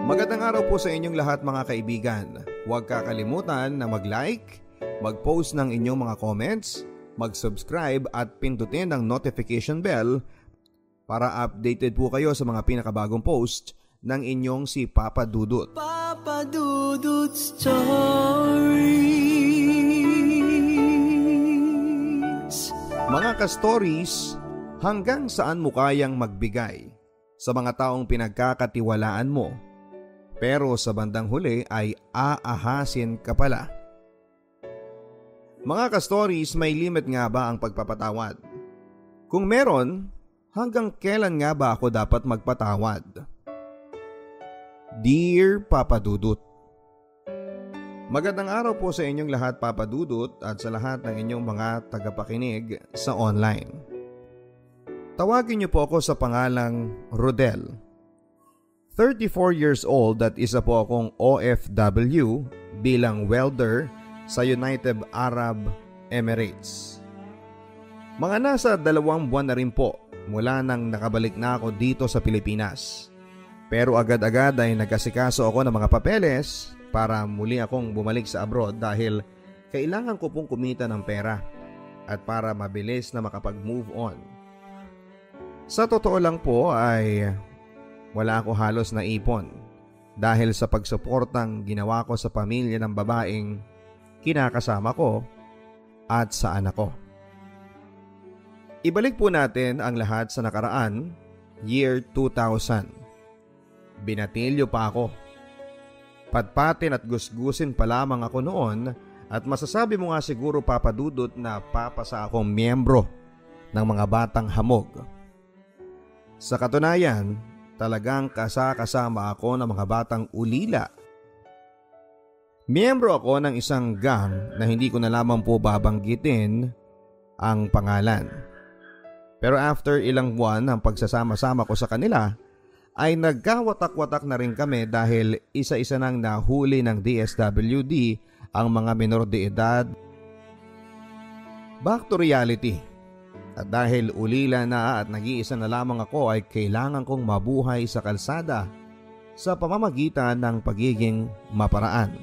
Magandang araw po sa inyong lahat mga kaibigan. Huwag kakalimutan na mag-like, mag-post ng inyong mga comments, mag-subscribe at pindutin ang notification bell para updated po kayo sa mga pinakabagong post ng inyong si Papa Dudut. Papa Dudut Stories. Mga ka-stories, hanggang saan mo kayang magbigay sa mga taong pinagkakatiwalaan mo? Pero sa bandang huli ay aahasin ka pala. Mga ka-stories, may limit nga ba ang pagpapatawad? Kung meron, hanggang kailan nga ba ako dapat magpatawad? Dear Papa Dudut, magandang araw po sa inyong lahat, Papa Dudut, at sa lahat ng inyong mga tagapakinig sa online. Tawagin niyo po ako sa pangalang Rodel. 34 years old at isa po akong OFW bilang welder sa United Arab Emirates. Mga nasa 2 buwan na rin po mula nang nakabalik na ako dito sa Pilipinas. Pero agad-agad ay nagkasikaso ako ng mga papeles para muli akong bumalik sa abroad dahil kailangan ko pong kumita ng pera at para mabilis na makapag-move on. Sa totoo lang po ay wala ako halos na ipon dahil sa pagsuportang ginawa ko sa pamilya ng babaeng kinakasama ko at sa anak ko. Ibalik po natin ang lahat sa nakaraan, year 2000. Binatilyo pa ako. Patpatin at gusgusin pa lamang ako noon at masasabi mo nga siguro, Papa Dudut, na papasa akong miyembro ng mga batang hamog. Sa katunayan, talagang kasama ako ng mga batang ulila. Miyembro ako ng isang gang na hindi ko na lamang po babanggitin ang pangalan. Pero after ilang buwan ng pagsasama-sama ko sa kanila, ay nagkawatak-watak na rin kami dahil isa-isa nang nahuli ng DSWD ang mga menor de edad. Back to reality. At dahil ulila na at nag-iisa na lamang ako ay kailangan kong mabuhay sa kalsada sa pamamagitan ng pagiging maparaan.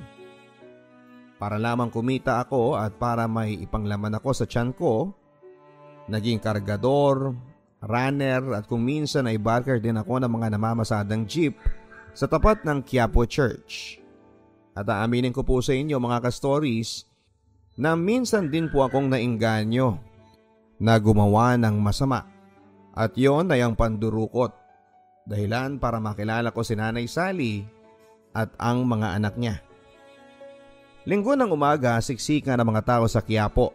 Para lamang kumita ako at para may ipanglaman ako sa tiyan ko, naging kargador, runner at kung minsan ay barker din ako ng mga namamasadang jeep sa tapat ng Quiapo Church. At aaminin ko po sa inyo mga ka-stories na minsan din po akong nainganyo na gumawa ng masama. At yon ay ang pandurukot. Dahilan para makilala ko si Nanay Sally at ang mga anak niya. Linggo ng umaga, siksikan ng mga tao sa Quiapo.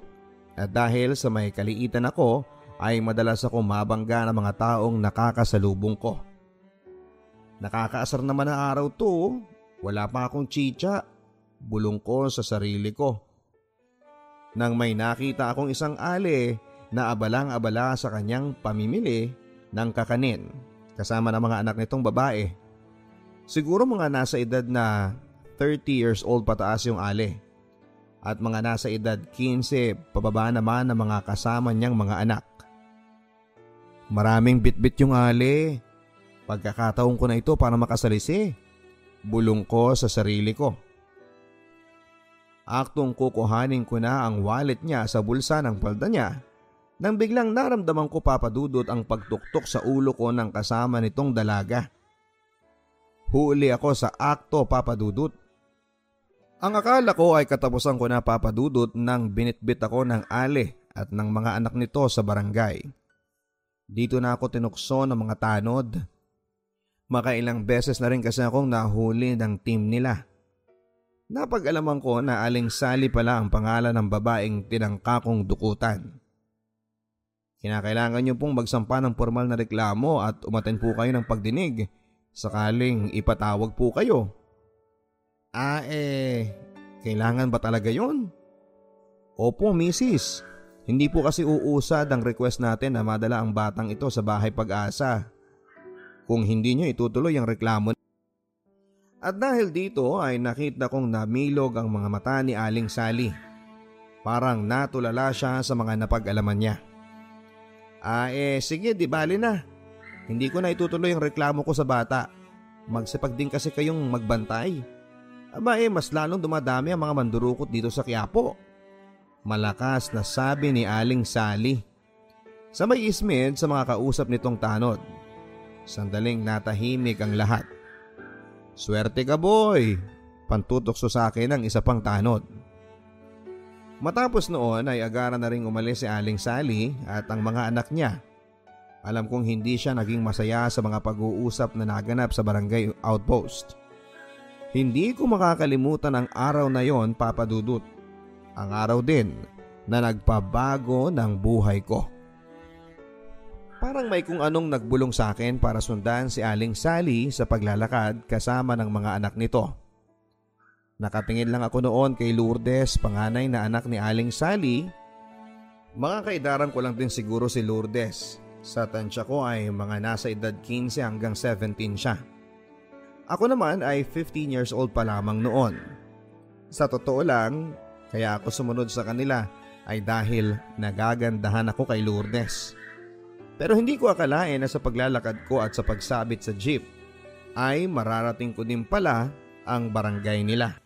At dahil sa may kaliitan ako, ay madalas akong mabangga ng mga taong nakakasalubong ko. Nakakaasar naman na araw to. Wala pa akong chicha. Bulong ko sa sarili ko. Nang may nakita akong isang ale na abalang-abala sa kanyang pamimili ng kakanin kasama ng mga anak nitong babae. Siguro mga nasa edad na 30 years old pataas yung ale at mga nasa edad 15 pababa naman ng mga kasama niyang mga anak. Maraming bitbit yung ale. Pagkakataon ko na ito para makasalisi. Bulong ko sa sarili ko. Aktong kukuhanin ko na ang wallet niya sa bulsa ng palda niya nang biglang naramdaman ko, Papa Dudut, ang pagtuktok sa ulo ko ng kasama nitong dalaga. Huli ako sa akto, Papa Dudut. Ang akala ko ay katapusan ko na, Papa Dudut, nang binitbit ako ng ale at ng mga anak nito sa barangay. Dito na ako tinukso ng mga tanod. Makailang beses na rin kasi akong nahuli ng team nila. Napag-alaman ko na Aling Sally pala ang pangalan ng babaeng tinangka kong dukutan. Kinakailangan niyo pong magsampa ng formal na reklamo at umaten po kayo ng pagdinig sakaling ipatawag po kayo. Kailangan ba talaga yon? Opo, misis. Hindi po kasi uusad ang request natin na madala ang batang ito sa bahay Pag-asa. Kung hindi nyo itutuloy ang reklamo. At dahil dito ay nakita kong namilog ang mga mata ni Aling Sally. Parang natulala siya sa mga napag-alaman niya. Sige, di bali na. Hindi ko na itutuloy ang reklamo ko sa bata. Magsipag din kasi kayong magbantay. Aba mas lalong dumadami ang mga mandurukot dito sa Quiapo. Malakas na sabi ni Aling Sally. Sabay ismid sa mga kausap nitong tanod. Sandaling natahimik ang lahat. Swerte ka boy, pantutokso sa akin ang isa pang tanod. Matapos noon ay agaran na ring umalis si Aling Sally at ang mga anak niya. Alam kong hindi siya naging masaya sa mga pag-uusap na naganap sa barangay outpost. Hindi ko makakalimutan ang araw na yon, Papa Dudut. Ang araw din na nagpabago ng buhay ko. Parang may kung anong nagbulong sa akin para sundan si Aling Sally sa paglalakad kasama ng mga anak nito. Nakatingin lang ako noon kay Lourdes, panganay na anak ni Aling Sally. Mga kaidaran ko lang din siguro si Lourdes. Sa tansya ko ay mga nasa edad 15 hanggang 17 siya. Ako naman ay 15 years old pa lamang noon. Sa totoo lang, kaya ako sumunod sa kanila ay dahil nagagandahan ako kay Lourdes. Pero hindi ko akalain na sa paglalakad ko at sa pagsabit sa jeep ay mararating ko din pala ang barangay nila.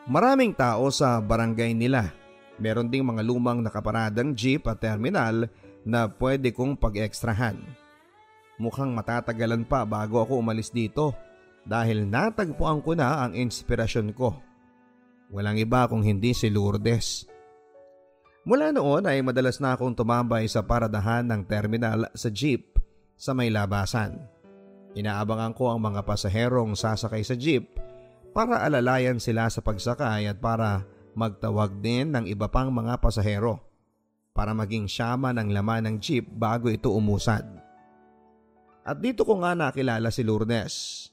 Maraming tao sa barangay nila. Meron ding mga lumang nakaparadang jeep at terminal na pwede kong pag-ekstrahan. Mukhang matatagalan pa bago ako umalis dito dahil natagpuan ko na ang inspirasyon ko. Walang iba kung hindi si Lourdes. Mula noon ay madalas na akong tumambay sa paradahan ng terminal sa jeep sa may labasan. Inaabangan ko ang mga pasaherong sasakay sa jeep para alalayan sila sa pagsakay at para magtawag din ng iba pang mga pasahero para maging siyama ng laman ng jeep bago ito umusad. At dito ko nga nakilala si Lourdes.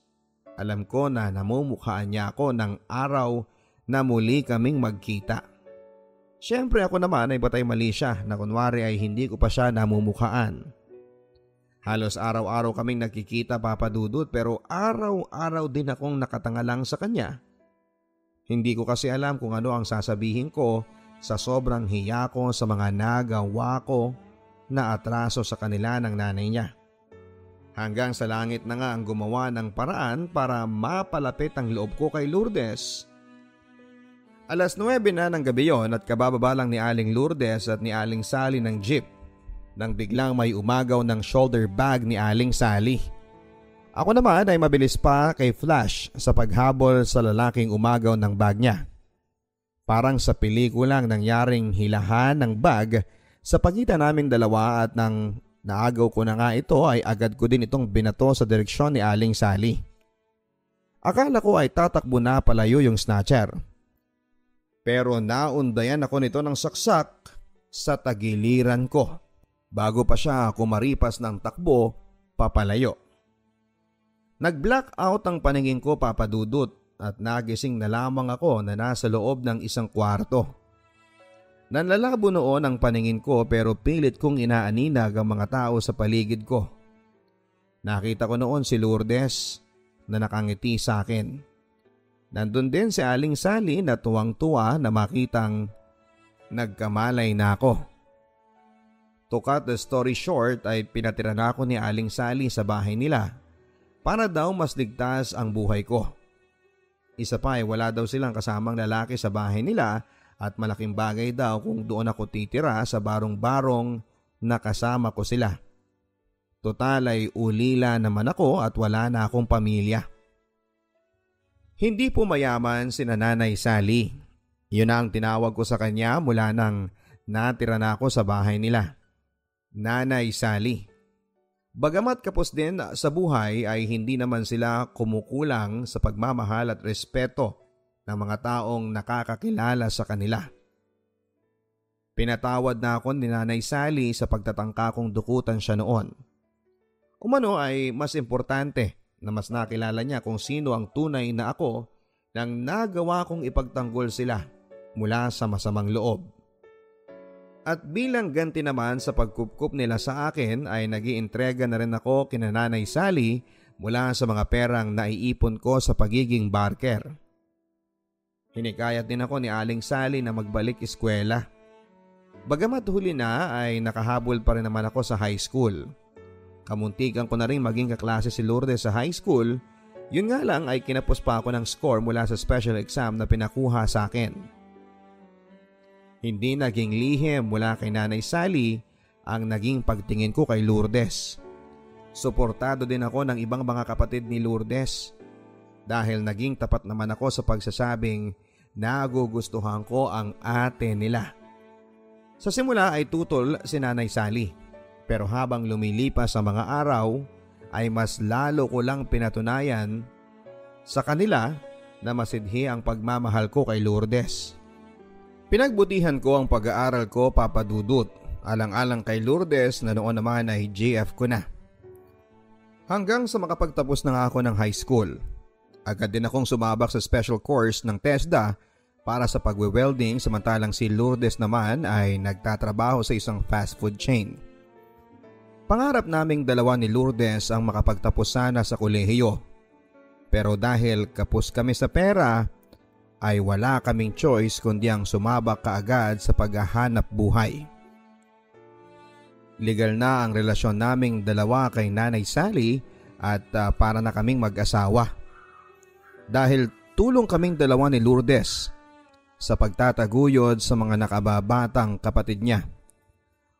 Alam ko na namumukhaan niya ako ng araw na muli kaming magkita. Siyempre ako naman ay batay mali siya na kunwari ay hindi ko pa siya namumukhaan. Halos araw-araw kaming nagkikita, Papa Dudut, pero araw-araw din akong nakatangalang sa kanya. Hindi ko kasi alam kung ano ang sasabihin ko sa sobrang hiya ko sa mga nagawa ko na atraso sa kanila ng nanay niya. Hanggang sa langit na nga ang gumawa ng paraan para mapalapit ang loob ko kay Lourdes. Alas 9 na ng gabi yon at kabababa lang ni Aling Lourdes at ni Aling Sally ng jeep nang biglang may umagaw ng shoulder bag ni Aling Sally. Ako naman ay mabilis pa kay Flash sa paghabol sa lalaking umagaw ng bag niya. Parang sa pelikulang nangyaring hilahan ng bag sa pagitan naming dalawa at nang naagaw ko na nga ito ay agad ko din itong binato sa direksyon ni Aling Sally. Akala ko ay tatakbo na palayo yung snatcher. Pero naundayan ako nito ng saksak sa tagiliran ko bago pa siya kumaripas ng takbo papalayo. Nag-blackout ang paningin ko, Papa Dudut, at nagising na lamang ako na nasa loob ng isang kwarto. Nanlalabo noon ang paningin ko pero pilit kong inaaninag ang mga tao sa paligid ko. Nakita ko noon si Lourdes na nakangiti sa akin. Nandun din si Aling Sally na tuwang-tuwa na makitang nagkamalay na ako. To cut the story short ay pinatira na ako ni Aling Sally sa bahay nila para daw mas ligtas ang buhay ko. Isa pa ay wala daw silang kasamang lalaki sa bahay nila at malaking bagay daw kung doon ako titira sa barong-barong na kasama ko sila. Total ay ulila naman ako at wala na akong pamilya. Hindi po mayaman si Nanay Sally. Yun na ang tinawag ko sa kanya mula nang natira na ako sa bahay nila. Nanay Sally. Bagamat kapos din sa buhay ay hindi naman sila kumukulang sa pagmamahal at respeto ng mga taong nakakakilala sa kanila. Pinatawad na ako ni Nanay Sally sa pagtatangka kong dukutan siya noon. Umano ay mas importante na mas nakilala niya kung sino ang tunay na ako nang nagawa kong ipagtanggol sila mula sa masamang loob. At bilang ganti naman sa pagkupkup nila sa akin ay nag-iintrega na rin ako kina Nanay Sally mula sa mga perang naiipon ko sa pagiging barker. Hinikayat din ako ni Aling Sally na magbalik eskwela. Bagamat huli na ay nakahabol pa rin naman ako sa high school. Kamuntikan ko na rin maging kaklase si Lourdes sa high school Yun nga lang ay kinapos pa ako ng score mula sa special exam na pinakuha sa akin. Hindi naging lihim mula kay Nanay Sally ang naging pagtingin ko kay Lourdes. Suportado din ako ng ibang mga kapatid ni Lourdes dahil naging tapat naman ako sa pagsasabing nagugustuhan ko ang ate nila. Sa simula ay tutol si Nanay Sally, pero habang lumilipas ang mga araw ay mas lalo ko lang pinatunayan sa kanila na masidhi ang pagmamahal ko kay Lourdes. Pinagbutihan ko ang pag-aaral ko, Papa Dudut, alang-alang kay Lourdes na noon naman ay JF ko na. Hanggang sa makapagtapos na ako ng high school, agad din akong sumabak sa special course ng TESDA para sa pagwe-welding, samantalang si Lourdes naman ay nagtatrabaho sa isang fast food chain. Pangarap naming dalawa ni Lourdes ang makapagtapos sana sa kolehiyo. Pero dahil kapos kami sa pera, ay wala kaming choice kundi ang sumabak kaagad sa paghahanap buhay. Legal na ang relasyon naming dalawa kay Nanay Sally at para na kaming mag-asawa. Dahil tulong kaming dalawa ni Lourdes sa pagtataguyod sa mga nakababatang kapatid niya.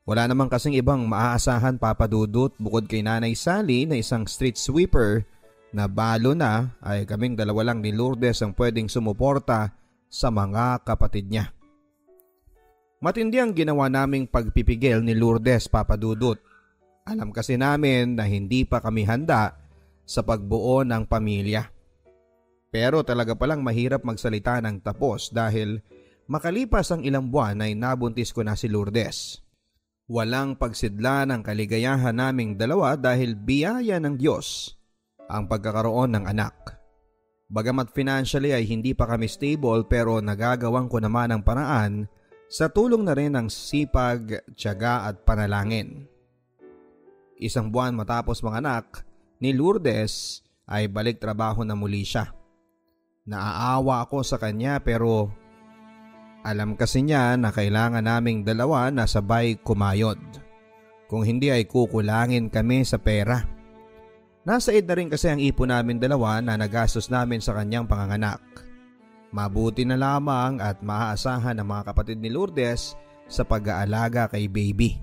Wala naman kasing ibang maaasahan, Papa Dudut, bukod kay Nanay Sally na isang street sweeper na balo na ay kaming dalawa lang ni Lourdes ang pwedeng sumuporta sa mga kapatid niya. Matindi ang ginawa naming pagpipigil ni Lourdes, Papa Dudut. Alam kasi namin na hindi pa kami handa sa pagbuo ng pamilya. Pero talaga palang mahirap magsalita ng tapos dahil makalipas ang ilang buwan ay nabuntis ko na si Lourdes. Walang pagsidla ng kaligayahan naming dalawa dahil biyaya ng Diyos ang pagkakaroon ng anak. Bagamat financially ay hindi pa kami stable pero nagagawan ko naman ang paraan sa tulong na rin ng sipag, tiyaga at panalangin. Isang buwan matapos manganak ni Lourdes ay balik trabaho na muli siya. Naaawa ako sa kanya pero alam kasi niya na kailangan naming dalawa na sabay kumayod. Kung hindi ay kukulangin kami sa pera. Nasa ed na rin kasi ang ipon namin dalawa na nagastos namin sa kanyang panganganak. Mabuti na lamang at maaasahan ng mga kapatid ni Lourdes sa pag-aalaga kay baby.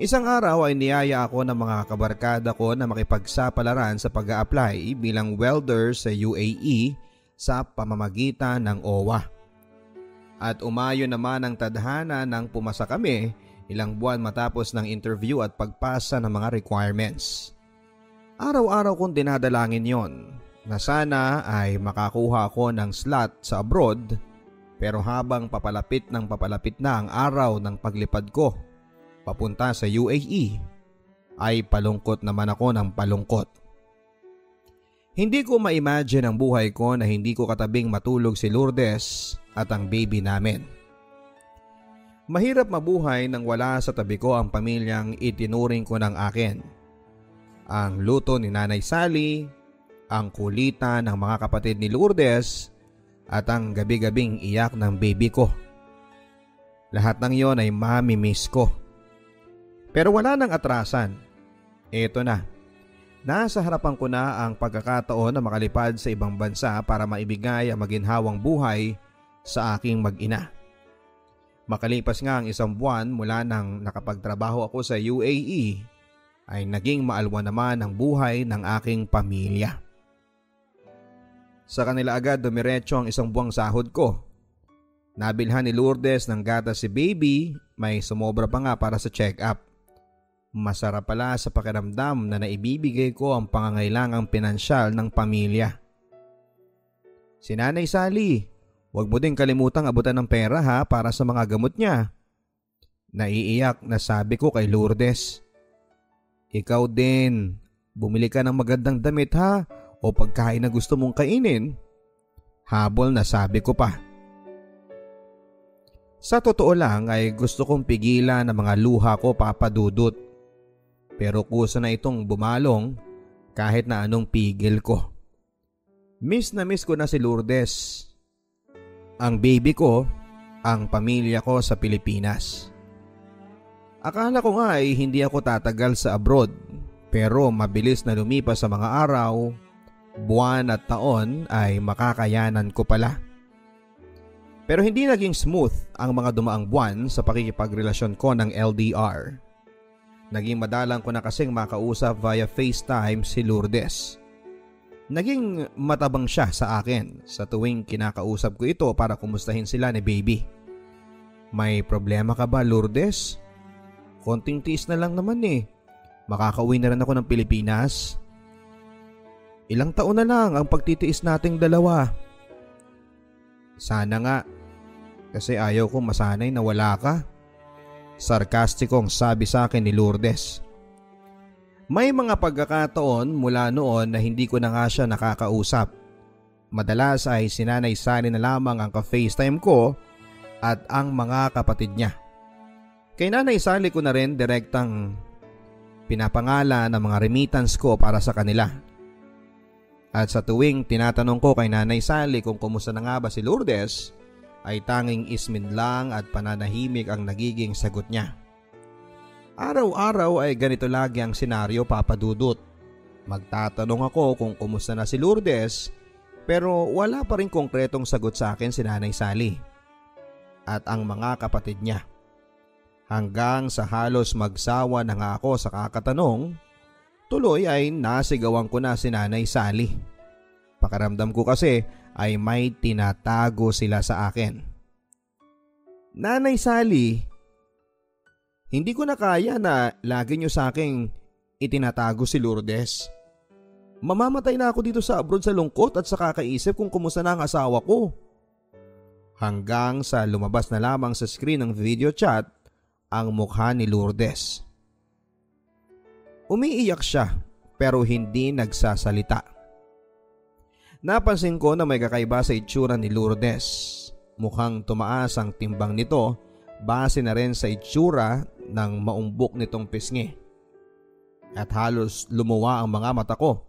Isang araw ay niyaya ako ng mga kabarkada ko na makipagsapalaran sa pag-a-apply bilang welder sa UAE sa pamamagitan ng OWA. At umayon naman ang tadhana nang pumasa kami ilang buwan matapos ng interview at pagpasa ng mga requirements. Araw-araw kong dinadalangin yon na sana ay makakuha ako ng slot sa abroad, pero habang papalapit na ang araw ng paglipad ko papunta sa UAE ay palungkot naman ako ng palungkot. Hindi ko ma-imagine ang buhay ko na hindi ko katabing matulog si Lourdes at ang baby namin. Mahirap mabuhay nang wala sa tabi ko ang pamilyang itinuring ko ng akin. Ang luto ni Nanay Sally, ang kulitan ng mga kapatid ni Lourdes at ang gabi-gabing iyak ng baby ko. Lahat ng yon ay mami-miss ko. Pero wala nang atrasan. Eto na. Nasa harapan ko na ang pagkakataon na makalipad sa ibang bansa para maibigay ang maginhawang buhay sa aking mag-ina. Makalipas nga ang isang buwan mula nang nakapagtrabaho ako sa UAE, ay naging maalwa naman ang buhay ng aking pamilya. Sa kanila agad dumiretso ang isang buwang sahod ko. Nabilhan ni Lourdes ng gatas si baby, may sumobra pa nga para sa check-up. Masarap pala sa pakiramdam na naibibigay ko ang pangangailangang pinansyal ng pamilya. Si Nanay Sally, huwag mo din kalimutang abutan ng pera ha para sa mga gamot niya. Naiiyak na sabi ko kay Lourdes. Ikaw din, bumili ka ng magandang damit ha o pagkain na gusto mong kainin. Habol na sabi ko pa. Sa totoo lang ay gusto kong pigilan ang mga luha ko, Papa Dudut. Pero kusa na itong bumalong kahit na anong pigil ko. Miss na miss ko na si Lourdes. Ang baby ko, ang pamilya ko sa Pilipinas. Akala ko nga ay hindi ako tatagal sa abroad, pero mabilis na lumipas sa mga araw buwan at taon ay makakayanan ko pala. Pero hindi naging smooth ang mga dumaang buwan sa pakikipagrelasyon ko ng LDR. Naging madalang ko na kasing makausap via FaceTime si Lourdes. Naging matabang siya sa akin sa tuwing kinakausap ko ito para kumustahin sila ni baby. May problema ka ba, Lourdes? Konting tiis na lang naman eh. Makakauwi na rin ako ng Pilipinas. Ilang taon na lang ang pagtitiis nating dalawa. Sana nga, kasi ayaw ko masanay na wala ka. Sarkastikong sabi sa akin ni Lourdes. May mga pagkakataon mula noon na hindi ko na nga siya nakakausap. Madalas ay si Nanay Sally na lamang ang ka-FaceTime ko at ang mga kapatid niya. Kay Nanay Sally ko na rin direktang pinapangala ng mga remittance ko para sa kanila. At sa tuwing tinatanong ko kay Nanay Sally kung kumusta na nga ba si Lourdes, ay tanging ismin lang at pananahimik ang nagiging sagot niya. Araw-araw ay ganito lagi ang senaryo, Papa Dudut. Magtatanong ako kung kumusta na si Lourdes, pero wala pa rin konkretong sagot sa akin si Nanay Sally at ang mga kapatid niya. Hanggang sa halos magsawa na nga ako sa kakatanong, tuloy ay nasigawan ko na si Nanay Sally. Pakiramdam ko kasi ay may tinatago sila sa akin. Nanay Sally, hindi ko na kaya na lagi niyo sa akin itinatago si Lourdes. Mamamatay na ako dito sa abroad sa lungkot at sa kakaisip kung kumusta na ang asawa ko. Hanggang sa lumabas na lamang sa screen ng video chat ang mukha ni Lourdes. Umiiyak siya pero hindi nagsasalita. Napansin ko na may kakaiba sa itsura ni Lourdes. Mukhang tumaas ang timbang nito base na rin sa itsura ng maumbok nitong pisngi. At halos lumuwa ang mga mata ko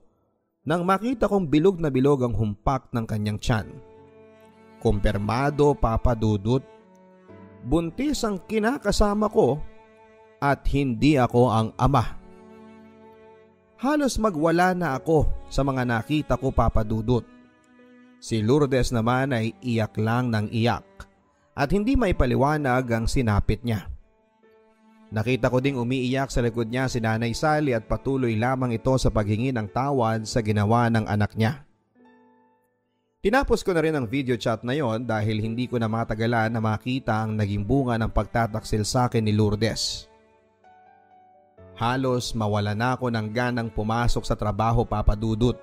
nang makita kong bilog na bilog ang humpak ng kanyang tiyan. Kumpirmado, Papa Dudut, buntis ang kinakasama ko at hindi ako ang ama. Halos magwala na ako sa mga nakita ko, Papa Dudut. Si Lourdes naman ay iyak lang ng iyak at hindi maipaliwanag ang sinapit niya. Nakita ko ding umiiyak sa likod niya si Nanay Sally at patuloy lamang ito sa paghingi ng tawad sa ginawa ng anak niya. Tinapos ko na rin ang video chat na yon dahil hindi ko na matagalan na makita ang naging bunga ng pagtataksil sa akin ni Lourdes. Halos mawala na ako ng ganang pumasok sa trabaho, Papa Dudut.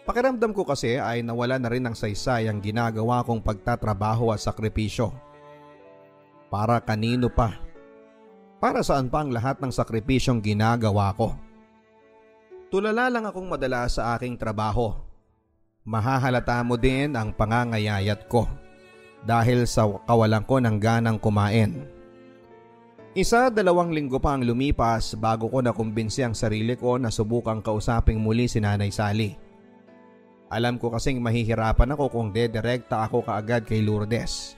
Pakiramdam ko kasi ay nawala na rin ng saysay ang ginagawa kong pagtatrabaho at sakripisyo. Para kanino pa? Para saan pa ang lahat ng sakripisyong ginagawa ko? Tulala lang akong madala sa aking trabaho. Mahahalata mo din ang pangangayayat ko dahil sa kawalan ko ng ganang kumain. 1-2 linggo pa ang lumipas bago ko nakumbinsi ang sarili ko na subukang kausaping muli si Nanay Sally. Alam ko kasing mahihirapan ako kung dedirekta ako kaagad kay Lourdes.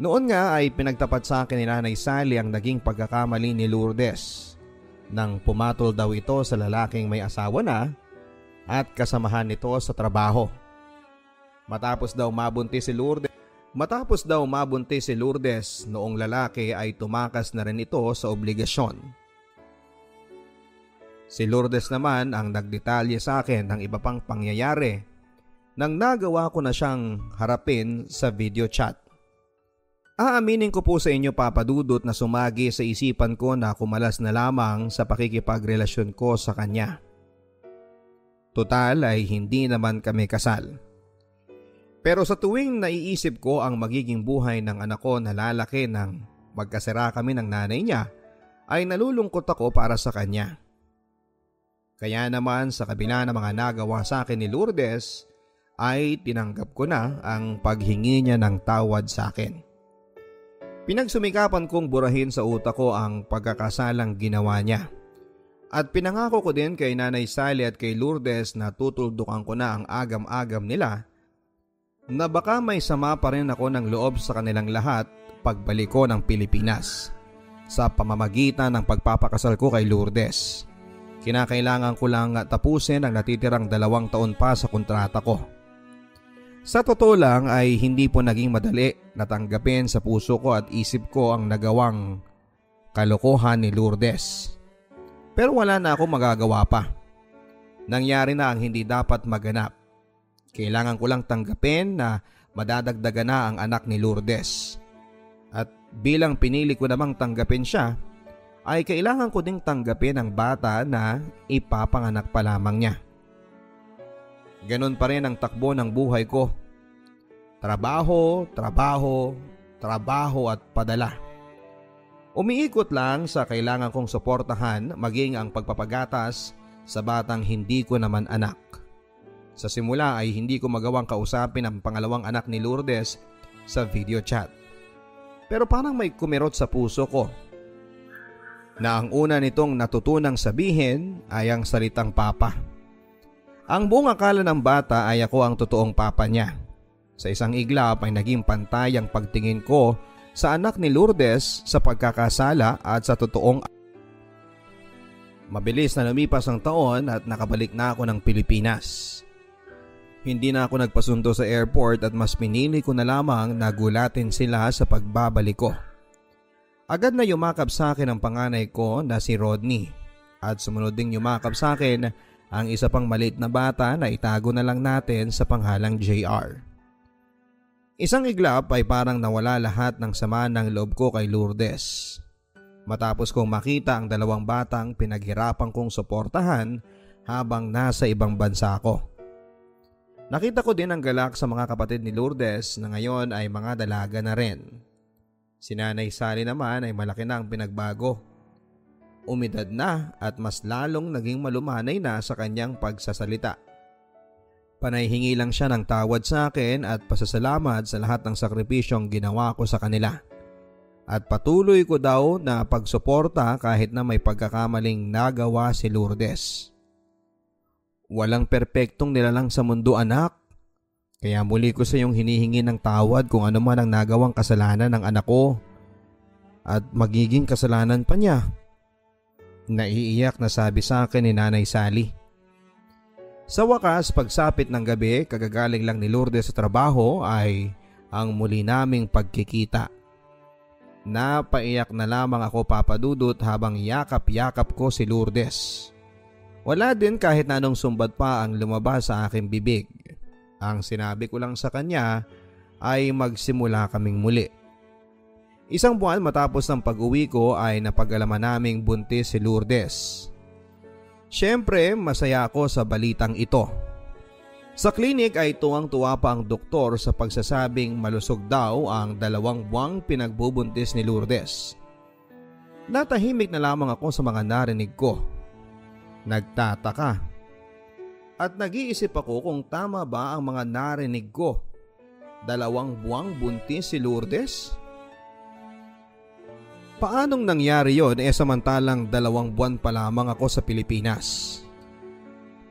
Noon nga ay pinagtapat sa akin ni Nanay Sally ang naging pagkakamali ni Lourdes nang pumatol daw ito sa lalaking may asawa na at kasamahan nito sa trabaho. Matapos daw mabuntis si Lourdes noong lalaki ay tumakas na rin ito sa obligasyon. Si Lourdes naman ang nagdetalye sa akin ng iba pang pangyayari nang nagawa ko na siyang harapin sa video chat. Aaminin ko po sa inyo, Papa Dudut, na sumagi sa isipan ko na kumalas na lamang sa pakikipagrelasyon ko sa kanya. Total ay hindi naman kami kasal. Pero sa tuwing naiisip ko ang magiging buhay ng anak ko na lalaki nang magkasira kami ng nanay niya, ay nalulungkot ako para sa kanya. Kaya naman sa kabila ng mga nagawa sa akin ni Lourdes, ay tinanggap ko na ang paghingi niya ng tawad sa akin. Pinagsumikapan kong burahin sa utak ko ang pagkakasalang ginawa niya. At pinangako ko din kay Nanay Sally at kay Lourdes na tutuldukan ko na ang agam-agam nila na baka may sama pa rin ako ng loob sa kanilang lahat pagbalik ko ng Pilipinas sa pamamagitan ng pagpapakasal ko kay Lourdes. Kinakailangan ko lang tapusin ang natitirang 2 taon pa sa kontrata ko. Sa totoo lang ay hindi po naging madali natanggapin sa puso ko at isip ko ang nagawang kalokohan ni Lourdes. Pero wala na akong magagawa pa. Nangyari na ang hindi dapat maganap. Kailangan ko lang tanggapin na madadagdagan na ang anak ni Lourdes. At bilang pinili ko namang tanggapin siya, ay kailangan ko ding tanggapin ang bata na ipapanganak pa lamang niya. Ganon pa rin ang takbo ng buhay ko. Trabaho, trabaho, trabaho at padala. Umiikot lang sa kailangan kong suportahan maging ang pagpapagatas sa batang hindi ko naman anak. Sa simula ay hindi ko magawang kausapin ang pangalawang anak ni Lourdes sa video chat. Pero parang may kumirot sa puso ko na ang una nitong natutunang sabihin ay ang salitang papa. Ang buong akala ng bata ay ako ang totoong papa niya. Sa isang iglap ay naging pantay ang pagtingin ko sa anak ni Lourdes sa pagkakasala at sa totoong. Mabilis na lumipas ang taon at nakabalik na ako ng Pilipinas. Hindi na ako nagpasundo sa airport at mas pinili ko na lamang na gulatin sila sa pagbabalik ko. Agad na yumakap sa akin ang panganay ko na si Rodney at sumunod ding yumakap sa akin ang isa pang maliit na bata na itago na lang natin sa panghalang JR. Isang iglap ay parang nawala lahat ng sama ng loob ko kay Lourdes. Matapos kong makita ang 2 batang pinaghirapan kong suportahan habang nasa ibang bansa ko. Nakita ko din ang galak sa mga kapatid ni Lourdes na ngayon ay mga dalaga na rin. Si Nanay Sally naman ay malaki na ang pinagbago. Umidad na at mas lalong naging malumanay na sa kanyang pagsasalita. Panay hingi lang siya ng tawad sa akin at pasasalamat sa lahat ng sakripisyong ginawa ko sa kanila. At patuloy ko daw na pagsuporta kahit na may pagkakamaling nagawa si Lourdes. Walang perpektong nilalang sa mundo, anak. Kaya muli ko sa iyong hinihingi ng tawad kung ano man ang nagawang kasalanan ng anak ko. At magiging kasalanan pa niya. Naiiyak na sabi sa akin ni Nanay Sally. Sa wakas, pagsapit ng gabi, kagagaling lang ni Lourdes sa trabaho ay ang muli naming pagkikita. Napaiyak na lamang ako, Papa Dudut, habang yakap-yakap ko si Lourdes. Wala din kahit na anong sumbat pa ang lumabas sa aking bibig. Ang sinabi ko lang sa kanya ay magsimula kaming muli. Isang buwan matapos ng pag-uwi ko ay napag-alaman naming buntis si Lourdes. Siyempre, masaya ako sa balitang ito. Sa klinik ay tuwang-tuwa pa ang doktor sa pagsasabing malusog daw ang 2 buwang pinagbubuntis ni Lourdes. Natahimik na lamang ako sa mga narinig ko. Nagtataka. At nag-iisip ako kung tama ba ang mga narinig ko. 2 buwang buntis si Lourdes? Paanong nangyari yon samantalang 2 buwan pa lamang ako sa Pilipinas?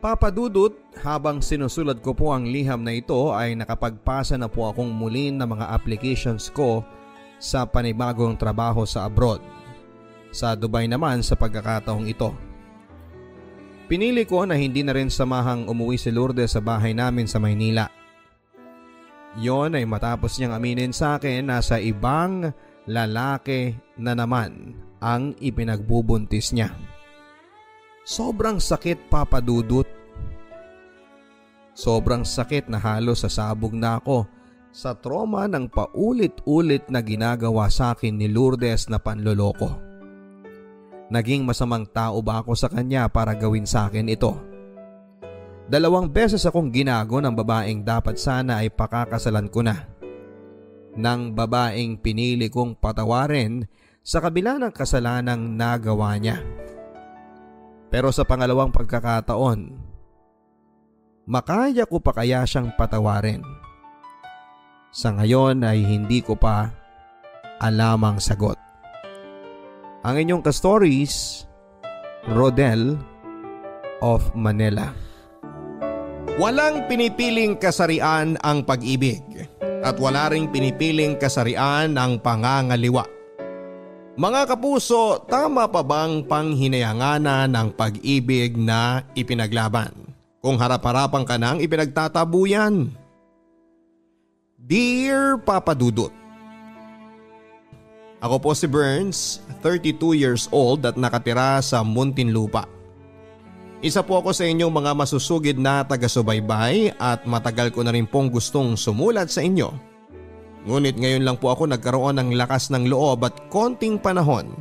Papa Dudut, habang sinusulat ko po ang liham na ito ay nakapagpasa na po akong muli ng mga applications ko sa panibagong trabaho sa abroad. Sa Dubai naman sa pagkakataong ito. Pinili ko na hindi na rin samahang umuwi si Lourdes sa bahay namin sa Maynila. Yon ay matapos niyang aminin sa akin na sa ibang lalaki na naman ang ipinagbubuntis niya. Sobrang sakit, Papa Dudut. Sobrang sakit na halos sasabog na ako sa trauma ng paulit-ulit na ginagawa sa akin ni Lourdes na panloloko. Naging masamang tao ba ako sa kanya para gawin sa akin ito? 2 beses akong ginago ng babaeng dapat sana ay pakakasalan ko na. Ng babaeng pinili kong patawarin sa kabila ng kasalanang nagawa niya. Pero sa pangalawang pagkakataon, makaya ko pa kaya siyang patawarin? Sa ngayon ay hindi ko pa alam ang sagot. Ang inyong ka-stories, Rodel of Manila. Walang pinipiling kasarian ang pag-ibig at wala ring pinipiling kasarian ang pangangaliwa. Mga kapuso, tama pa bang panghinayanganan ng pag-ibig na ipinaglaban kung harap-harapan ka nang ipinagtatabuyan? Dear Papa Dudut, ako po si Burns, 32 years old at nakatira sa Muntinlupa. Isa po ako sa inyong mga masusugid na taga-subaybay at matagal ko na rin pong gustong sumulat sa inyo. Ngunit ngayon lang po ako nagkaroon ng lakas ng loob at konting panahon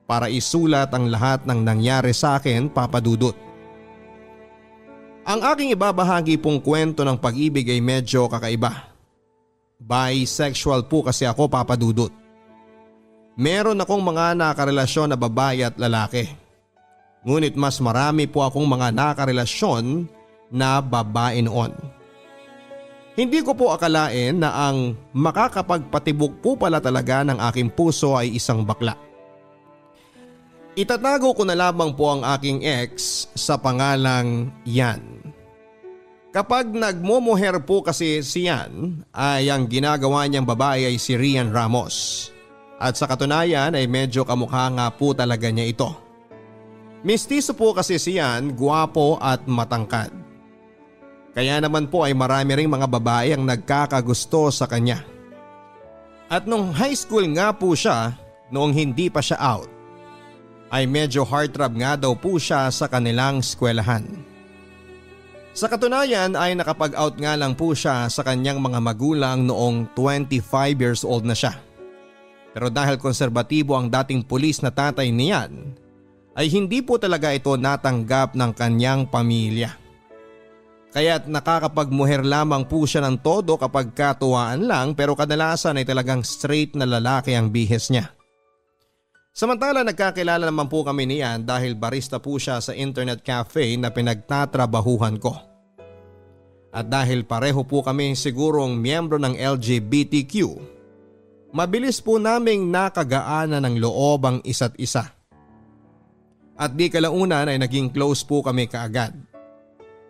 para isulat ang lahat ng nangyari sa akin, Papa Dudut. Ang aking ibabahagi pong kwento ng pag-ibig ay medyo kakaiba. Bisexual po kasi ako, Papa Dudut. Meron akong mga nakarelasyon na babae at lalaki. Ngunit mas marami po akong mga nakarelasyon na babae noon. Hindi ko po akalain na ang makakapagpatibok po pala talaga ng aking puso ay isang bakla. Itatago ko na lamang po ang aking ex sa pangalang Yan. Kapag nagmomoher po kasi si Yan ay ang ginagawa niyang babae ay si Rian Ramos. At sa katunayan ay medyo kamukha nga po talaga niya ito. Mistiso po kasi si Yan, guwapo at matangkad. Kaya naman po ay marami ring mga babae ang nagkakagusto sa kanya. At nung high school nga po siya, noong hindi pa siya out, ay medyo heartthrob nga daw po siya sa kanilang eskwelahan. Sa katunayan ay nakapag-out nga lang po siya sa kanyang mga magulang noong 25 years old na siya. Pero dahil konserbatibo ang dating pulis na tatay niyan, ay hindi po talaga ito natanggap ng kanyang pamilya. Kaya't nakakapagmuher lamang po siya ng todo kapag katuwaan lang, pero kadalasan ay talagang straight na lalaki ang bihis niya. Samantala nagkakilala naman po kami niyan dahil barista po siya sa internet cafe na pinagtatrabahuhan ko. At dahil pareho po kami sigurong miyembro ng LGBTQ, mabilis po naming nakagaanan ng loob ang isa't isa. At di kalaunan ay naging close po kami kaagad.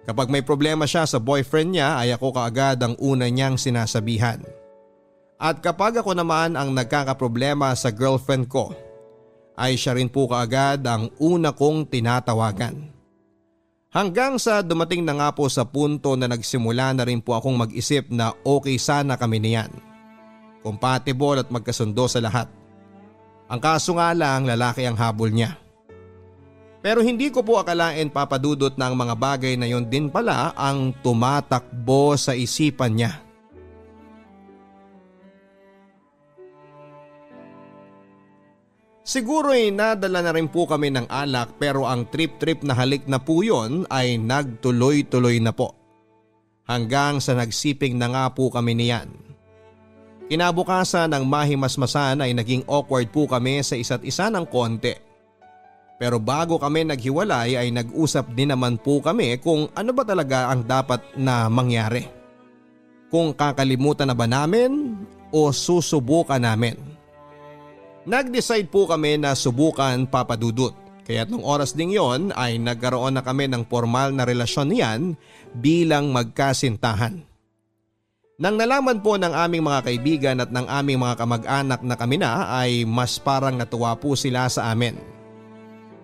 Kapag may problema siya sa boyfriend niya ay ako kaagad ang una niyang sinasabihan. At kapag ako naman ang nagkakaproblema sa girlfriend ko, ay siya rin po kaagad ang una kong tinatawagan. Hanggang sa dumating na nga po sa punto na nagsimula na rin po akong mag-isip na okay sana kami niyan. Compatible at magkasundo sa lahat. Ang kaso nga lang lalaki ang habol niya. Pero hindi ko po akalain, Papa Dudut, na ang mga bagay na yon din pala ang tumatakbo sa isipan niya. Siguro ay nadala na rin po kami ng alak pero ang trip-trip na halik na po yon ay nagtuloy-tuloy na po. Hanggang sa nagsiping na nga po kami niyan. Kinabukasan ng mahimasmasan ay naging awkward po kami sa isa't isa ng konti. Pero bago kami naghiwalay ay nag-usap din naman po kami kung ano ba talaga ang dapat na mangyari. Kung kakalimutan na ba namin o susubukan namin. Nag-decide po kami na subukan, Papa Dudut. Kaya't nung oras ding yon ay nagkaroon na kami ng formal na relasyon niyan bilang magkasintahan. Nang nalaman po ng aming mga kaibigan at ng aming mga kamag-anak na kami na ay mas parang natuwa po sila sa amin.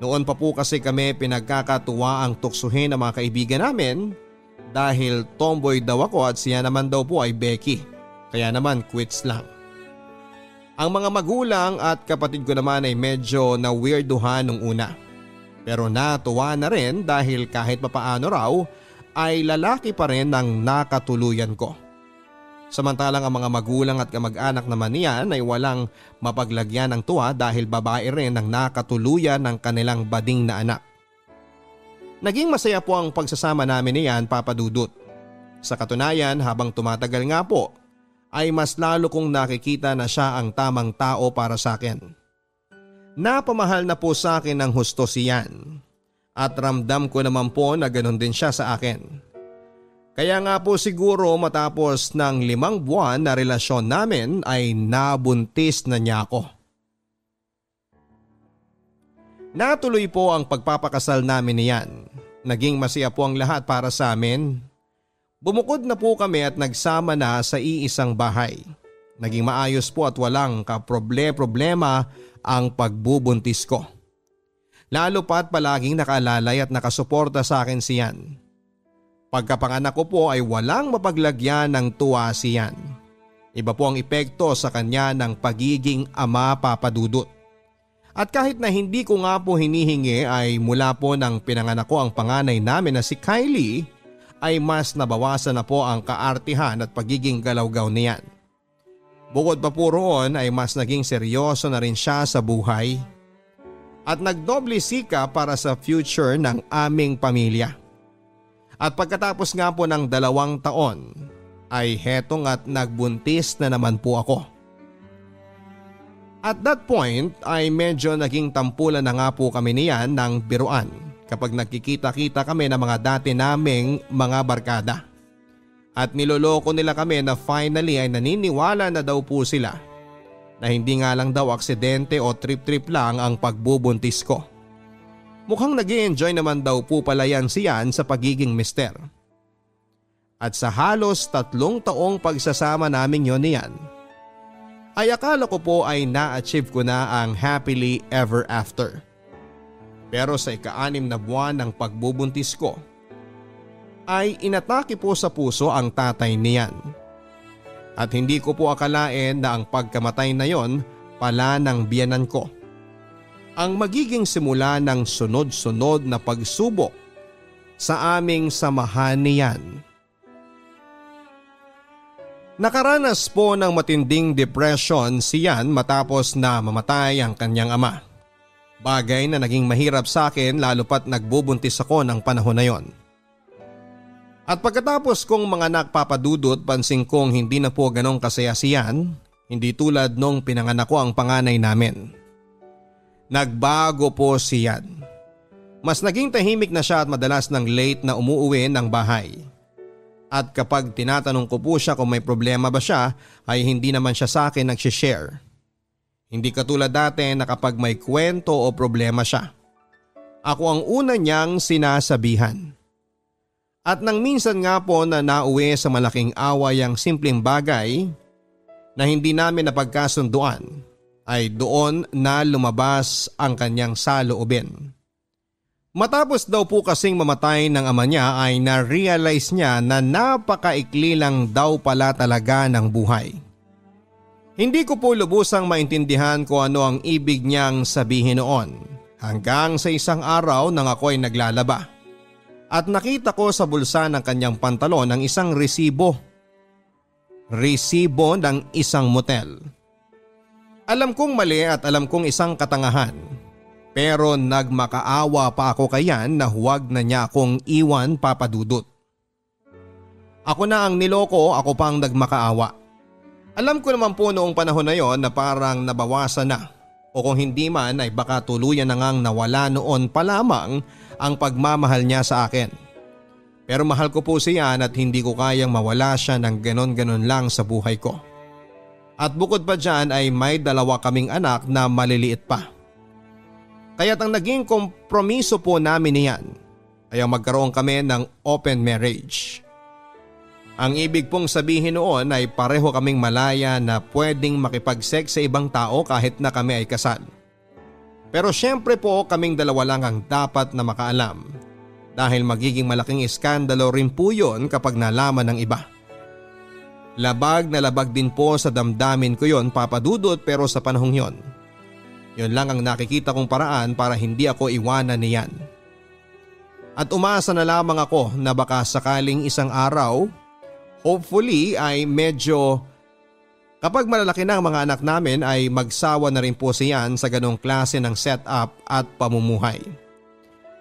Noon pa po kasi kami pinagkakatuwa ang tuksuhin ng mga kaibigan namin dahil tomboy daw ako at siya naman daw po ay Becky. Kaya naman quits lang. Ang mga magulang at kapatid ko naman ay medyo na-weirduhan nung una. Pero natuwa na rin dahil kahit papaano raw ay lalaki pa rin ang nakatuluyan ko. Samantalang ang mga magulang at kamag-anak naman niyan ay walang mapaglagyan ng tuwa dahil babae rin ang nakatuluyan ng kanilang bading na anak. Naging masaya po ang pagsasama namin niyan, Papa Dudut. Sa katunayan, habang tumatagal nga po ay mas lalo kong nakikita na siya ang tamang tao para sa akin. Napamahal na po sa akin ng husto si Yan at ramdam ko naman po na ganoon din siya sa akin. Kaya nga po siguro matapos ng 5 buwan na relasyon namin ay nabuntis na niya ako. Natuloy po ang pagpapakasal namin niyan. Naging masaya po ang lahat para sa amin. Bumukod na po kami at nagsama na sa iisang bahay. Naging maayos po at walang kaproblema ang pagbubuntis ko. Lalo pa't palaging nakaalalay at nakasuporta sa akin si Yan. Pagkapanganak ko po ay walang mapaglagyan ng tuwa si Yan. Iba po ang epekto sa kanya ng pagiging ama, Papa Dudut. At kahit na hindi ko nga po hinihingi ay mula po nang pinanganak ko ang panganay namin na si Kylie ay mas nabawasan na po ang kaartihan at pagiging galaw-gaw niyan. Bukod pa po roon ay mas naging seryoso na rin siya sa buhay at nagdoble sika para sa future ng aming pamilya. At pagkatapos nga po ng 2 taon ay hetong at nagbuntis na naman po ako. At that point ay medyo naging tampulan na nga po kami niyan ng biruan kapag nagkikita-kita kami ng mga dati naming mga barkada. At niloloko nila kami na finally ay naniniwala na daw po sila na hindi nga lang daw aksidente o trip-trip lang ang pagbubuntis ko. Mukhang nag-i-enjoy naman daw po pala yan si Yan sa pagiging mister. At sa halos 3 taong pagsasama namin yon ni Yan, ay akala ko po ay na-achieve ko na ang happily ever after. Pero sa ika-6 na buwan ng pagbubuntis ko, ay inatake po sa puso ang tatay niyan. At hindi ko po akalain na ang pagkamatay na yon pala ng biyenan ko ang magiging simula ng sunod-sunod na pagsubok sa aming samahan niyan. Nakaranas po ng matinding depression si Yan matapos na mamatay ang kanyang ama. Bagay na naging mahirap sa akin lalo pat nagbubuntis ako ng panahon na yon. At pagkatapos kong manganak, Papa Dudut, pansin kong hindi na po ganong kasaya si Yan, hindi tulad nung pinanganak ko ang panganay namin. Nagbago po si Yan. Mas naging tahimik na siya at madalas ng late na umuuwi ng bahay. At kapag tinatanong ko po siya kung may problema ba siya ay hindi naman siya sa akin nagsishare. Hindi katulad dati na kapag may kwento o problema siya, ako ang una niyang sinasabihan. At nang minsan nga po na nauwi sa malaking away ang simpleng bagay na hindi namin napagkasunduan ay doon na lumabas ang kanyang saloobin. Matapos daw po kasing mamatay ng ama niya ay na-realize niya na napakaikli lang daw pala talaga ng buhay. Hindi ko po lubusang maintindihan kung ano ang ibig niyang sabihin noon hanggang sa isang araw nang ako ay naglalaba. At nakita ko sa bulsa ng kanyang pantalon ang isang resibo. Resibo ng isang motel. Alam kong mali at alam kong isang katangahan. Pero nagmakaawa pa ako kay Yan na huwag na niya akong iwan, Papa Dudut. Ako na ang niloko, ako pang nagmakaawa. Alam ko naman po noong panahon na yon na parang nabawasan na. O kung hindi man ay baka tuluyan na ngang nawala noon pa lamang ang pagmamahal niya sa akin. Pero mahal ko po siya at hindi ko kayang mawala siya ng ganon-ganon lang sa buhay ko. At bukod pa dyan ay may 2 kaming anak na maliliit pa. Kaya't ang naging kompromiso po namin niyan ay ang magkaroon kami ng open marriage. Ang ibig pong sabihin noon ay pareho kaming malaya na pwedeng makipag-sex sa ibang tao kahit na kami ay kasal. Pero syempre po kaming 2 lang ang dapat na makaalam dahil magiging malaking iskandalo rin po yun kapag nalaman ng iba. Labag na labag din po sa damdamin ko yon, Papa Dudut, pero sa panahong yon, yun lang ang nakikita kong paraan para hindi ako iwanan niyan. At umasa na lamang ako na baka sakaling isang araw, hopefully ay medyo kapag malalaki na ang mga anak namin ay magsawa na rin po siyan sa ganong klase ng setup at pamumuhay.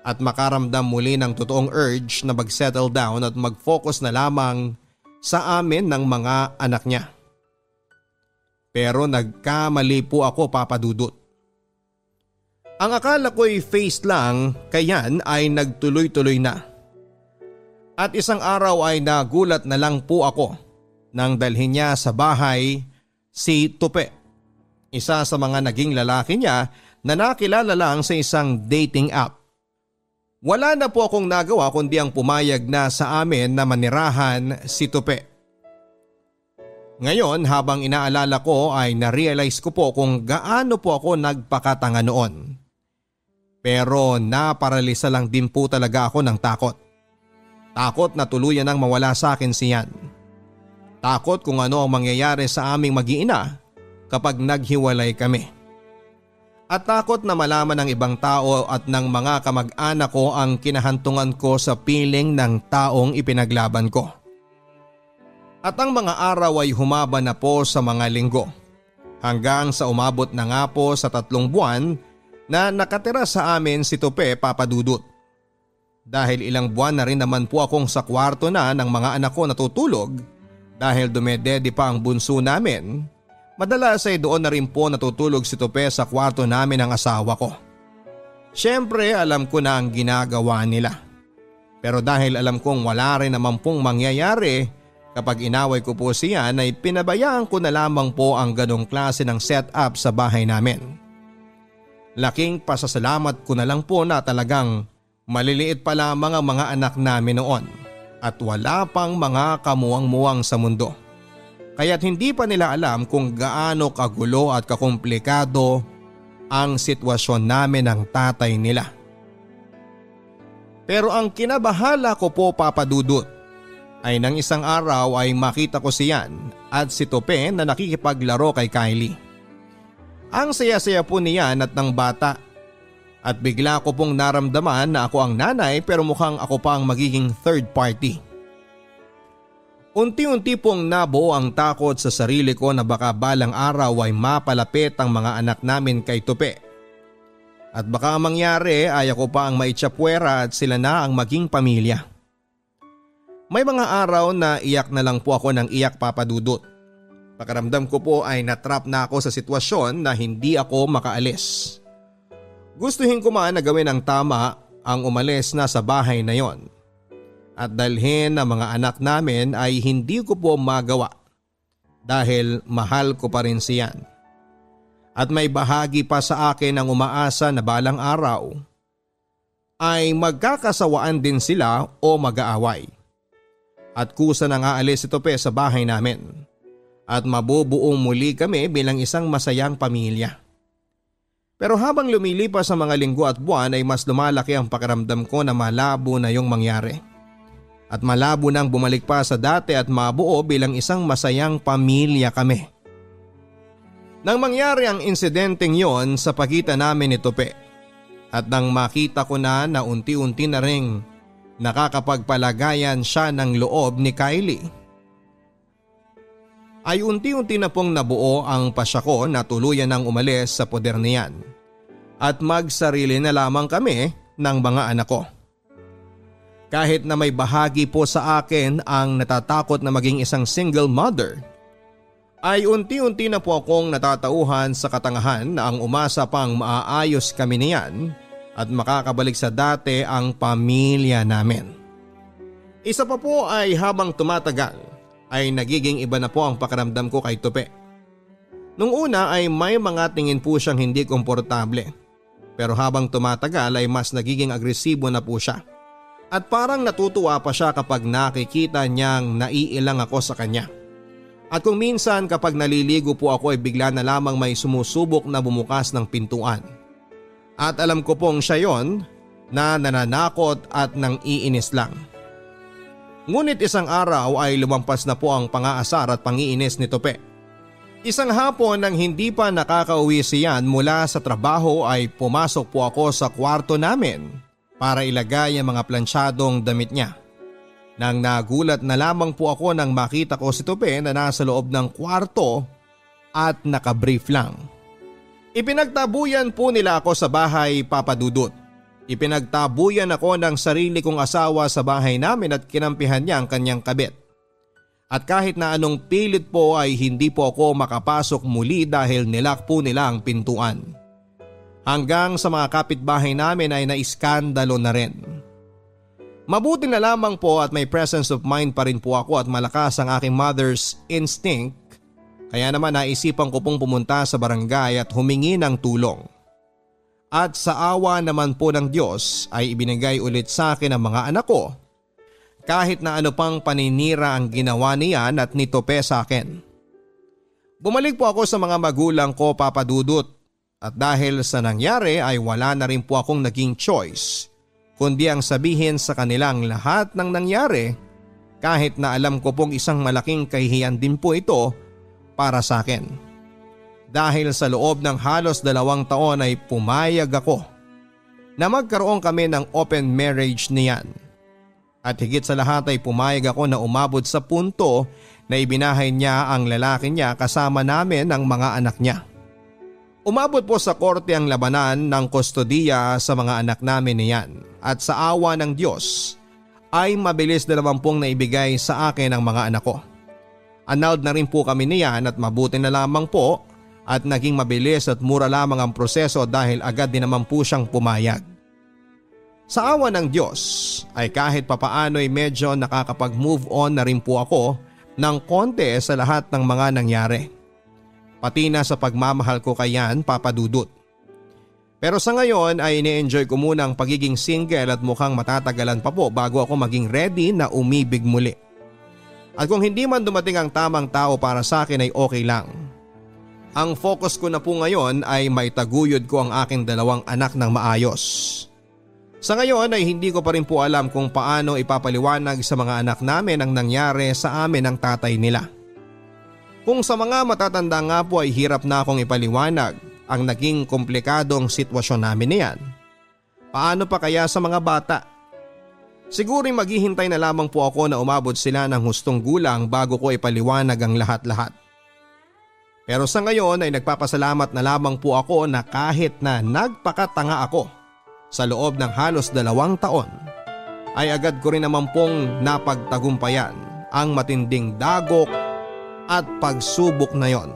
At makaramdam muli ng totoong urge na mag-settle down at mag-focus na lamang sa amin ng mga anak niya. Pero nagkamali po ako, Papa Dudut. Ang akala ko'y face lang, kayan ay nagtuloy-tuloy na. At isang araw ay nagulat na lang po ako nang dalhin niya sa bahay si Tupe. Isa sa mga naging lalaki niya na nakilala lang sa isang dating app. Wala na po akong nagawa kundi ang pumayag na sa amin na manirahan si Tupe. Ngayon habang inaalala ko ay na-realize ko po kung gaano po ako nagpakatanga noon. Pero naparalisa lang din po talaga ako ng takot. Takot na tuluyan nang mawala sa akin si Yan. Takot kung ano ang mangyayari sa aming mag-iina kapag naghiwalay kami. At takot na malaman ng ibang tao at ng mga kamag-anak ko ang kinahantungan ko sa piling ng taong ipinaglaban ko. At ang mga araw ay humaba na po sa mga linggo. Hanggang sa umabot na nga po sa 3 buwan na nakatira sa amin si Tope, Papa Dudut. Dahil ilang buwan na rin naman po akong sa kwarto na ng mga anak ko natutulog dahil dumedede pa ang bunso namin, madalas ay doon na rin po natutulog si Tope sa kwarto namin ng asawa ko. Siyempre alam ko na ang ginagawa nila. Pero dahil alam kong wala rin naman pong mangyayari kapag inaway ko po siya ay pinabayaan ko na lamang po ang ganong klase ng setup sa bahay namin. Laking pasasalamat ko na lang po na talagang maliliit pa lamang ang mga anak namin noon at wala pang mga kamuwang-muwang sa mundo. Kaya't hindi pa nila alam kung gaano kagulo at kakomplikado ang sitwasyon namin ng tatay nila. Pero ang kinabahala ko po, Papa Dudut, ay nang isang araw ay makita ko si Yan at si Tope na nakikipaglaro kay Kylie. Ang saya-saya po ni Yan at ng bata at bigla ko pong naramdaman na ako ang nanay pero mukhang ako pa ang magiging third party. Unti-unti pong nabuo ang takot sa sarili ko na baka balang araw ay mapalapit ang mga anak namin kay Tope. At baka mangyari ay ako pa ang maitsapwera at sila na ang maging pamilya. May mga araw na iyak na lang po ako ng iyak, Papa Dudut. Pakiramdam ko po ay natrap na ako sa sitwasyon na hindi ako makaalis. Gustuhin ko man na gawin ang tama ang umalis na sa bahay na yon. At dalhin ang mga anak namin ay hindi ko po magawa dahil mahal ko pa rin siyan. At may bahagi pa sa akin ang umaasa na balang araw ay magkakasawaan din sila o mag-aaway. At kusa nang aalis si Tope sa bahay namin at mabubuong muli kami bilang isang masayang pamilya. Pero habang lumilipas sa mga linggo at buwan ay mas lumalaki ang pakiramdam ko na malabo na yung mangyari. At malabo nang bumalik pa sa dati at mabuo bilang isang masayang pamilya kami. Nang mangyari ang insidenteng yon sa pagitan namin ni Tope at nang makita ko na unti-unti na ring nakakapagpalagayan siya ng loob ni Kylie, ay unti-unti na pong nabuo ang pasya ko na tuluyan ng umalis sa poder niyan at magsarili na lamang kami ng mga anak ko. Kahit na may bahagi po sa akin ang natatakot na maging isang single mother, ay unti-unti na po akong natatauhan sa katangahan na ang umasa pang maaayos kami niyan at makakabalik sa dati ang pamilya namin. Isa pa po ay habang tumatagal ay nagiging iba na po ang pakiramdam ko kay Tope. Nung una ay may mga tingin po siyang hindi komportable, pero habang tumatagal ay mas nagiging agresibo na po siya. At parang natutuwa pa siya kapag nakikita niyang naiilang ako sa kanya. At kung minsan kapag naliligo po ako ay bigla na lamang may sumusubok na bumukas ng pintuan. At alam ko pong siya yon na nananakot at nang iinis lang. Ngunit isang araw ay lumampas na po ang pangaasar at pangiinis ni Tope. Isang hapon nang hindi pa nakakauwi siyan mula sa trabaho ay pumasok po ako sa kwarto namin para ilagay ang mga plansyadong damit niya. Nang nagulat na lamang po ako nang makita ko si Tope na nasa loob ng kwarto at nakabrief lang. Ipinagtabuyan po nila ako sa bahay, Papa Dudut. Ipinagtabuyan ako ng sarili kong asawa sa bahay namin at kinampihan niya ang kanyang kabit. At kahit na anong pilit po ay hindi po ako makapasok muli dahil nilak po nila ang pintuan. Hanggang sa mga kapitbahay namin ay naiskandalo na rin. Mabuti na lamang po at may presence of mind pa rin po ako at malakas ang aking mother's instinct. Kaya naman naisipan ko pong pumunta sa barangay at humingi ng tulong. At sa awa naman po ng Diyos ay ibinigay ulit sa akin ang mga anak ko. Kahit na ano pang paninira ang ginawa niyan at ni Tope sa akin. Bumalik po ako sa mga magulang ko, Papa Dudut, at dahil sa nangyari ay wala na rin po akong naging choice kundi ang sabihin sa kanilang lahat ng nangyari kahit na alam ko pong isang malaking kahihiyan din po ito para sa akin. Dahil sa loob ng halos 2 taon ay pumayag ako na magkaroon kami ng open marriage niyan. At higit sa lahat ay pumayag ako na umabot sa punto na ibinahay niya ang lalaki niya kasama namin ang mga anak niya. Umabot po sa korte ang labanan ng kustodiya sa mga anak namin niyan at sa awa ng Diyos ay mabilis na naman pong naibigay sa akin ang mga anak ko. Annulled na rin po kami niyan at mabuti na lamang po at naging mabilis at mura lamang ang proseso dahil agad din naman po siyang pumayag. Sa awa ng Diyos ay kahit papaano ay medyo nakakapag-move on na rin po ako ng konti sa lahat ng mga nangyari. Pati na sa pagmamahal ko kay Yan, Papa Dudut. Pero sa ngayon ay ini-enjoy ko muna ang pagiging single at mukhang matatagalan pa po bago ako maging ready na umibig muli. At kung hindi man dumating ang tamang tao para sa akin ay okay lang. Ang focus ko na po ngayon ay maitaguyod ko ang aking 2 anak ng maayos. Sa ngayon ay hindi ko pa rin po alam kung paano ipapaliwanag sa mga anak namin ang nangyari sa amin ng tatay nila. Kung sa mga matatanda nga po ay hirap na akong ipaliwanag ang naging komplikadong sitwasyon namin niyan, paano pa kaya sa mga bata? Siguro'y maghihintay na lamang po ako na umabot sila ng hustong gulang bago ko ipaliwanag ang lahat-lahat. Pero sa ngayon ay nagpapasalamat na lamang po ako na kahit na nagpakatanga ako sa loob ng halos 2 taon, ay agad ko rin naman pong napagtagumpayan ang matinding dagok at pagsubok na yon.